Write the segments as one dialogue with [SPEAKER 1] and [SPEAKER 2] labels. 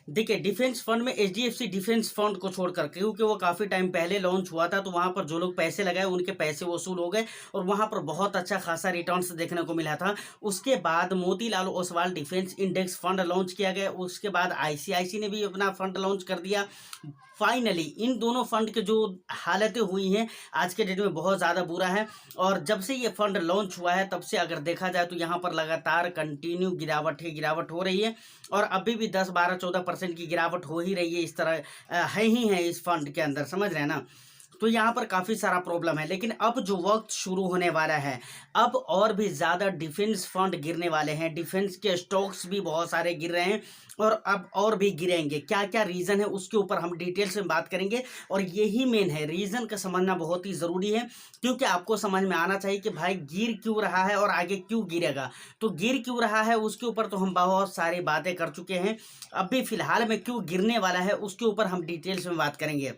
[SPEAKER 1] देखिए, defence fund में HDFC defence fund को छोड़कर, क्योंकि वो काफ़ी टाइम पहले लॉन्च हुआ था, तो वहाँ पर जो लोग पैसे लगाए उनके पैसे वसूल हो गए और वहाँ पर बहुत अच्छा खासा रिटर्न्स देखने को मिला था। उसके बाद Motilal Oswal defence index fund launch किया गया। उसके बाद आईसीआईसी ने भी अपना फंड लॉन्च कर दिया। फाइनली इन दोनों फंड के जो हालतें हुई हैं आज के डेट में बहुत ज़्यादा बुरा है। और जब से ये फंड लॉन्च हुआ है तब से अगर देखा जाए तो यहाँ पर लगातार कंटिन्यू गिरावट हो रही है और अभी भी 10, 12, 14% की गिरावट हो ही रही है। इस तरह है ही है इस फंड के अंदर, समझ रहे हैं ना। तो यहाँ पर काफ़ी सारा प्रॉब्लम है, लेकिन अब जो वक्त शुरू होने वाला है, अब और भी ज़्यादा डिफेंस फंड गिरने वाले हैं। डिफेंस के स्टॉक्स भी बहुत सारे गिर रहे हैं और अब और भी गिरेंगे। क्या क्या रीज़न है उसके ऊपर हम डिटेल्स में बात करेंगे और यही मेन है, रीज़न का समझना बहुत ही ज़रूरी है, क्योंकि आपको समझ में आना चाहिए कि भाई गिर क्यों रहा है और आगे क्यों गिरेगा। तो गिर क्यों रहा है उसके ऊपर तो हम बहुत सारी बातें कर चुके हैं। अभी फ़िलहाल में क्यों गिरने वाला है उसके ऊपर हम डिटेल्स में बात करेंगे।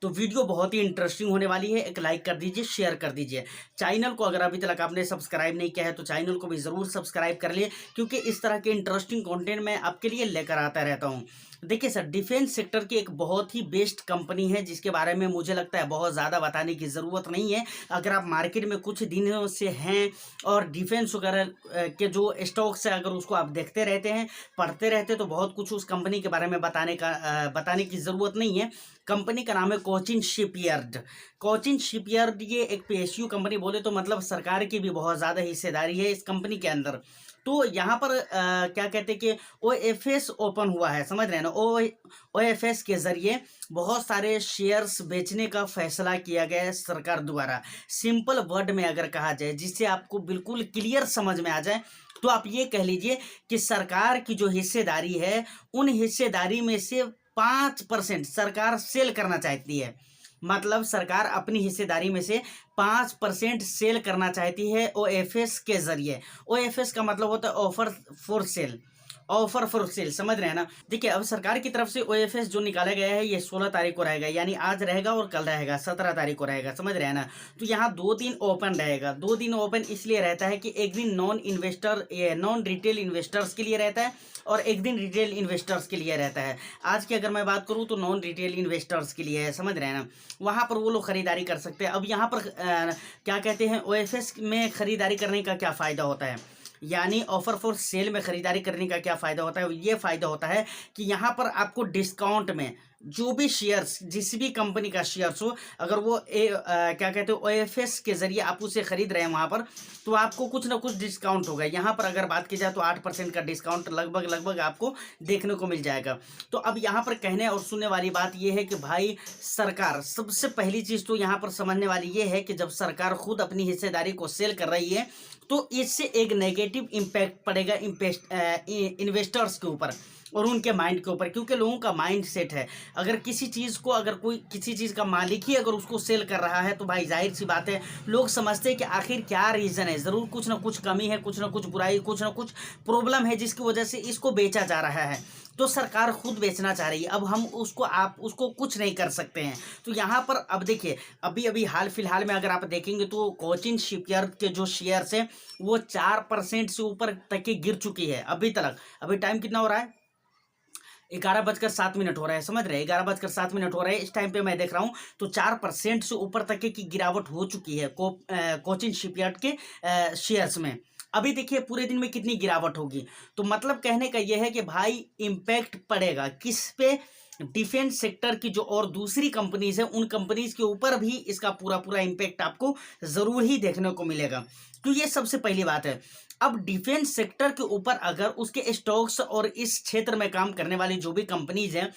[SPEAKER 1] तो वीडियो बहुत ही इंटरेस्टिंग होने वाली है। एक लाइक कर दीजिए, शेयर कर दीजिए। चैनल को अगर अभी तक आपने सब्सक्राइब नहीं किया है तो चैनल को भी ज़रूर सब्सक्राइब कर लिए, क्योंकि इस तरह के इंटरेस्टिंग कंटेंट मैं आपके लिए लेकर आता रहता हूँ। देखिए सर, डिफेंस सेक्टर की एक बहुत ही बेस्ट कंपनी है जिसके बारे में मुझे लगता है बहुत ज़्यादा बताने की ज़रूरत नहीं है। अगर आप मार्केट में कुछ दिनों से हैं और डिफेंस वगैरह के जो स्टॉक्स है अगर उसको आप देखते रहते हैं, पढ़ते रहते हैं, तो बहुत कुछ उस कंपनी के बारे में बताने की ज़रूरत नहीं है। कंपनी का नाम है कोचिन शिपयार्ड। कोचिन शिपयार्ड ये एक पीएसयू कंपनी, बोले तो मतलब सरकार की भी बहुत ज़्यादा हिस्सेदारी है इस कंपनी के अंदर। तो यहाँ पर क्या कहते हैं कि ओएफएस ओपन हुआ है, समझ रहे हैं ना। ओएफएस के जरिए बहुत सारे शेयर्स बेचने का फैसला किया गया है सरकार द्वारा। सिंपल वर्ड में अगर कहा जाए, जिससे आपको बिल्कुल क्लियर समझ में आ जाए, तो आप ये कह लीजिए कि सरकार की जो हिस्सेदारी है उन हिस्सेदारी में से 5% सरकार सेल करना चाहती है। मतलब सरकार अपनी हिस्सेदारी में से 5% सेल करना चाहती है ओएफएस के जरिए। ओएफएस का मतलब होता है offer for sale, offer for sale, समझ रहे हैं ना। देखिए, अब सरकार की तरफ से ओएफएस जो निकाला गया है ये 16 तारीख को रहेगा, यानी आज रहेगा और कल रहेगा, 17 तारीख को रहेगा, समझ रहे हैं ना। तो यहाँ 2 दिन ओपन रहेगा। 2 दिन ओपन इसलिए रहता है कि एक दिन नॉन रिटेल इन्वेस्टर्स के लिए रहता है और एक दिन रिटेल इन्वेस्टर्स के लिए रहता है। आज की अगर मैं बात करूँ तो नॉन रिटेल इन्वेस्टर्स के लिए है, समझ रहे हैं ना। वहाँ पर वो लोग खरीदारी कर सकते हैं। अब यहाँ पर क्या कहते हैं, ओएफएस में खरीदारी करने का क्या फ़ायदा होता है, यानी ऑफर फॉर सेल में खरीदारी करने का क्या फ़ायदा होता है। ये फ़ायदा होता है कि यहाँ पर आपको डिस्काउंट में जो भी शेयर्स, जिस भी कंपनी का शेयर्स हो, अगर वो क्या कहते हैं ओएफएस के ज़रिए आप उसे खरीद रहे हैं वहाँ पर, तो आपको कुछ ना कुछ डिस्काउंट होगा। यहाँ पर अगर बात की जाए तो 8% का डिस्काउंट लगभग आपको देखने को मिल जाएगा। तो अब यहाँ पर कहने और सुनने वाली बात ये है कि भाई सरकार, सबसे पहली चीज़ तो यहाँ पर समझने वाली ये है कि जब सरकार खुद अपनी हिस्सेदारी को सेल कर रही है तो इससे एक नेगेटिव इम्पैक्ट पड़ेगा इन्वेस्टर्स के ऊपर और उनके माइंड के ऊपर, क्योंकि लोगों का माइंड सेट है, अगर किसी चीज़ को, अगर कोई किसी चीज़ का मालिक ही अगर उसको सेल कर रहा है तो भाई जाहिर सी बात है लोग समझते हैं कि आखिर क्या रीज़न है, ज़रूर कुछ ना कुछ कमी है, कुछ ना कुछ बुराई, कुछ ना कुछ प्रॉब्लम है जिसकी वजह से इसको बेचा जा रहा है। तो सरकार खुद बेचना चाह रही है, अब हम उसको कुछ नहीं कर सकते हैं। तो यहाँ पर अब देखिए, अभी अभी हाल फिलहाल में अगर आप देखेंगे तो कोचिन शिपयार्ड के जो शेयर्स हैं वो 4% से ऊपर तक की गिर चुकी है अभी तक। अभी टाइम कितना हो रहा है, 11:07 हो रहा है, समझ रहे हैं, 11:07 हो रहा है। इस टाइम पे मैं देख रहा हूँ तो 4% से ऊपर तक की गिरावट हो चुकी है कोचिन शिपयार्ड के शेयर्स में। अभी देखिए पूरे दिन में कितनी गिरावट होगी। तो मतलब कहने का यह है कि भाई इम्पैक्ट पड़ेगा किस पे, डिफेंस सेक्टर की जो और दूसरी कंपनीज है उन कंपनीज के ऊपर भी इसका पूरा इम्पैक्ट आपको ज़रूर ही देखने को मिलेगा। तो ये सबसे पहली बात है। अब डिफेंस सेक्टर के ऊपर अगर उसके स्टॉक्स और इस क्षेत्र में काम करने वाली जो भी कंपनीज हैं,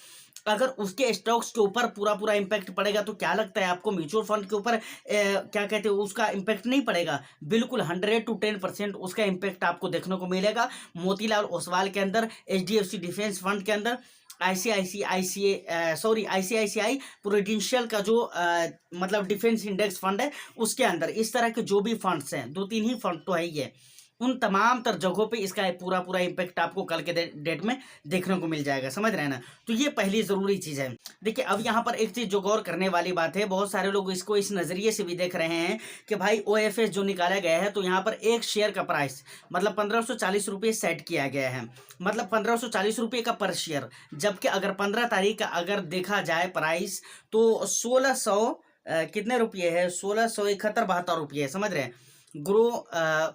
[SPEAKER 1] अगर उसके स्टॉक्स के ऊपर पूरा इम्पैक्ट पड़ेगा तो क्या लगता है आपको म्यूचुअल फंड के ऊपर क्या कहते हैं उसका इम्पैक्ट नहीं पड़ेगा? बिल्कुल 100 to 10% उसका इम्पैक्ट आपको देखने को मिलेगा। मोतीलाल ओसवाल के अंदर, एचडीएफसी डिफेंस फंड के अंदर, आईसीआईसीआई प्रूडेंशियल का जो मतलब डिफेंस इंडेक्स फंड है उसके अंदर, इस तरह के जो भी फंड्स हैं, 2-3 ही फंड तो है ही है, उन तमाम तर जगहों पे इसका पूरा पूरा इम्पैक्ट आपको कल के डेट में देखने को मिल जाएगा, समझ रहे हैं ना। तो ये पहली ज़रूरी चीज़ है। देखिए अब यहाँ पर एक चीज़ जो गौर करने वाली बात है, बहुत सारे लोग इसको इस नज़रिए से भी देख रहे हैं कि भाई OFS जो निकाला गया है तो यहाँ पर एक शेयर का प्राइस मतलब 1540 रुपये सेट किया गया है, मतलब 1540 रुपये का पर शेयर। जबकि अगर 15 तारीख का अगर देखा जाए प्राइस तो 1600 कितने रुपये है, 1671-72 रुपये है, समझ रहे हैं। ग्रो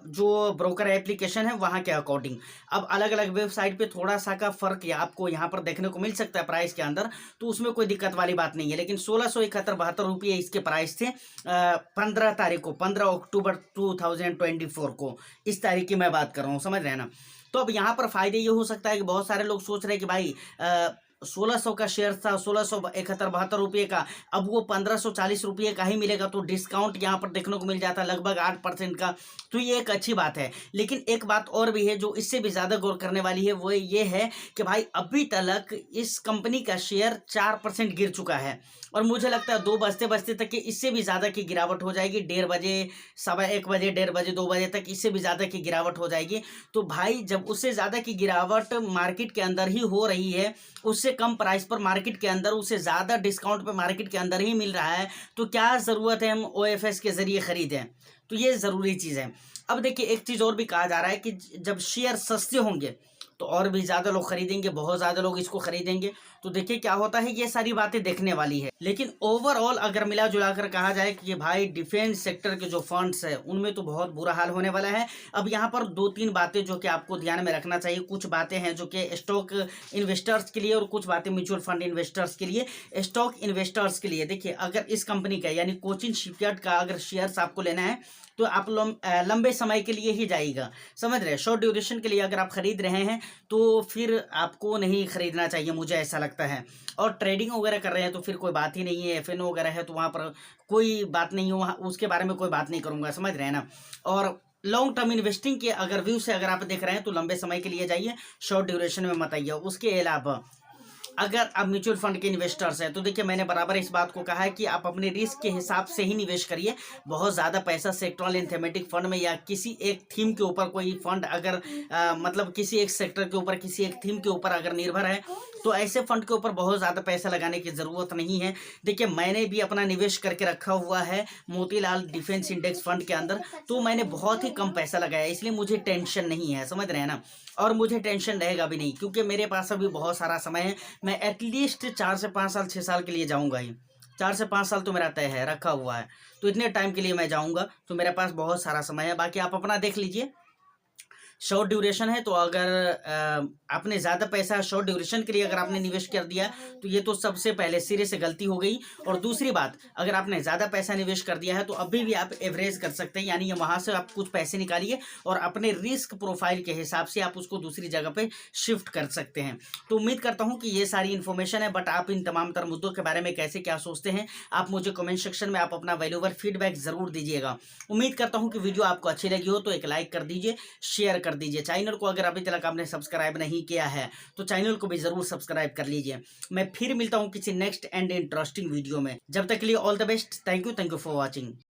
[SPEAKER 1] जो ब्रोकर एप्लीकेशन है वहाँ के अकॉर्डिंग। अब अलग अलग वेबसाइट पे थोड़ा सा का फ़र्क या आपको यहाँ पर देखने को मिल सकता है प्राइस के अंदर, तो उसमें कोई दिक्कत वाली बात नहीं है। लेकिन 1671-72 रुपये इसके प्राइस थे 15 तारीख को, 15 अक्टूबर 2024 को, इस तारीख की मैं बात कर रहा हूँ, समझ रहे हैं ना। तो अब यहाँ पर फ़ायदे ये हो सकता है कि बहुत सारे लोग सोच रहे हैं कि भाई 1600 का शेयर था, 1671-72 रुपये का, अब वो 1540 रुपये का ही मिलेगा, तो डिस्काउंट यहाँ पर देखने को मिल जाता है लगभग 8% का। तो ये एक अच्छी बात है। लेकिन एक बात और भी है जो इससे भी ज़्यादा गौर करने वाली है, वो ये है कि भाई अभी तक इस कंपनी का शेयर 4% गिर चुका है, और मुझे लगता है 2 बजते बजते तक कि इससे भी ज़्यादा की गिरावट हो जाएगी। 1:30 बजे, 1:15 बजे, 1:30 बजे, 2 बजे तक इससे भी ज़्यादा की गिरावट हो जाएगी। तो भाई जब उससे ज़्यादा की गिरावट मार्केट के अंदर ही हो रही है, उससे कम प्राइस पर मार्केट के अंदर, उससे ज़्यादा डिस्काउंट पे मार्केट के अंदर ही मिल रहा है, तो क्या ज़रूरत है हम OFS के ज़रिए ख़रीदें। तो ये ज़रूरी चीज़ है। अब देखिए एक चीज़ और भी कहा जा रहा है कि जब शेयर सस्ते होंगे तो और भी ज़्यादा लोग खरीदेंगे, बहुत ज़्यादा लोग इसको खरीदेंगे। तो देखिए क्या होता है, ये सारी बातें देखने वाली है। लेकिन ओवरऑल अगर मिला जुला कर कहा जाए कि भाई डिफेंस सेक्टर के जो फंड्स है उनमें तो बहुत बुरा हाल होने वाला है। अब यहाँ पर 2-3 बातें जो कि आपको ध्यान में रखना चाहिए। कुछ बातें हैं जो कि स्टॉक इन्वेस्टर्स के लिए और कुछ बातें म्यूचुअल फंड इन्वेस्टर्स के लिए। स्टॉक इन्वेस्टर्स के लिए देखिए, अगर इस कंपनी का यानी कोचिन शिपयार्ड का अगर शेयर्स आपको लेना है तो आप लंबे समय के लिए ही जाइएगा, समझ रहे हैं। शॉर्ट ड्यूरेशन के लिए अगर आप खरीद रहे हैं तो फिर आपको नहीं खरीदना चाहिए, मुझे ऐसा लगता है। और ट्रेडिंग वगैरह कर रहे हैं तो फिर कोई बात ही नहीं है। FNO वगैरह है तो वहाँ पर कोई बात नहीं है, वहाँ उसके बारे में कोई बात नहीं करूँगा, समझ रहे हैं ना। और लॉन्ग टर्म इन्वेस्टिंग के अगर व्यू से अगर आप देख रहे हैं तो लंबे समय के लिए जाइए, शॉर्ट ड्यूरेशन में मत आइए। उसके अलावा अगर आप म्यूचुअल फंड के इन्वेस्टर्स हैं तो देखिए मैंने बराबर इस बात को कहा है कि आप अपने रिस्क के हिसाब से ही निवेश करिए। बहुत ज़्यादा पैसा सेक्टरल एंड थीमेटिक फंड में या किसी एक थीम के ऊपर कोई फंड अगर मतलब किसी एक सेक्टर के ऊपर, किसी एक थीम के ऊपर अगर निर्भर है तो ऐसे फंड के ऊपर बहुत ज़्यादा पैसा लगाने की ज़रूरत नहीं है। देखिए मैंने भी अपना निवेश करके रखा हुआ है मोतीलाल डिफेंस इंडेक्स फंड के अंदर, तो मैंने बहुत ही कम पैसा लगाया, इसलिए मुझे टेंशन नहीं है, समझ रहे हैं ना। और मुझे टेंशन रहेगा भी नहीं, क्योंकि मेरे पास अभी बहुत सारा समय है। मैं एटलीस्ट 4 से 5 साल, 6 साल के लिए जाऊंगा ही। 4 से 5 साल तो मेरा तय है, रखा हुआ है। तो इतने टाइम के लिए मैं जाऊंगा, तो मेरे पास बहुत सारा समय है। बाकी आप अपना देख लीजिए। शॉर्ट ड्यूरेशन है तो अगर आपने ज़्यादा पैसा शॉर्ट ड्यूरेशन के लिए अगर आपने निवेश कर दिया तो ये तो सबसे पहले सिरे से गलती हो गई। और दूसरी बात, अगर आपने ज़्यादा पैसा निवेश कर दिया है तो अभी भी आप एवरेज कर सकते हैं, यानी वहाँ से आप कुछ पैसे निकालिए और अपने रिस्क प्रोफाइल के हिसाब से आप उसको दूसरी जगह पे शिफ्ट कर सकते हैं। तो उम्मीद करता हूँ कि ये सारी इन्फॉर्मेशन है, बट आप इन तमाम तर मुद्दों के बारे में कैसे क्या सोचते हैं आप मुझे कमेंट सेक्शन में आप अपना वैल्यूएबल फीडबैक ज़रूर दीजिएगा। उम्मीद करता हूँ कि वीडियो आपको अच्छी लगी हो तो एक लाइक कर दीजिए, शेयर कर दीजिए। चैनल को अगर अभी तक आपने सब्सक्राइब नहीं किया है तो चैनल को भी जरूर सब्सक्राइब कर लीजिए। मैं फिर मिलता हूं किसी नेक्स्ट एंड इंटरेस्टिंग वीडियो में। जब तक के लिए all the best. Thank you for watching.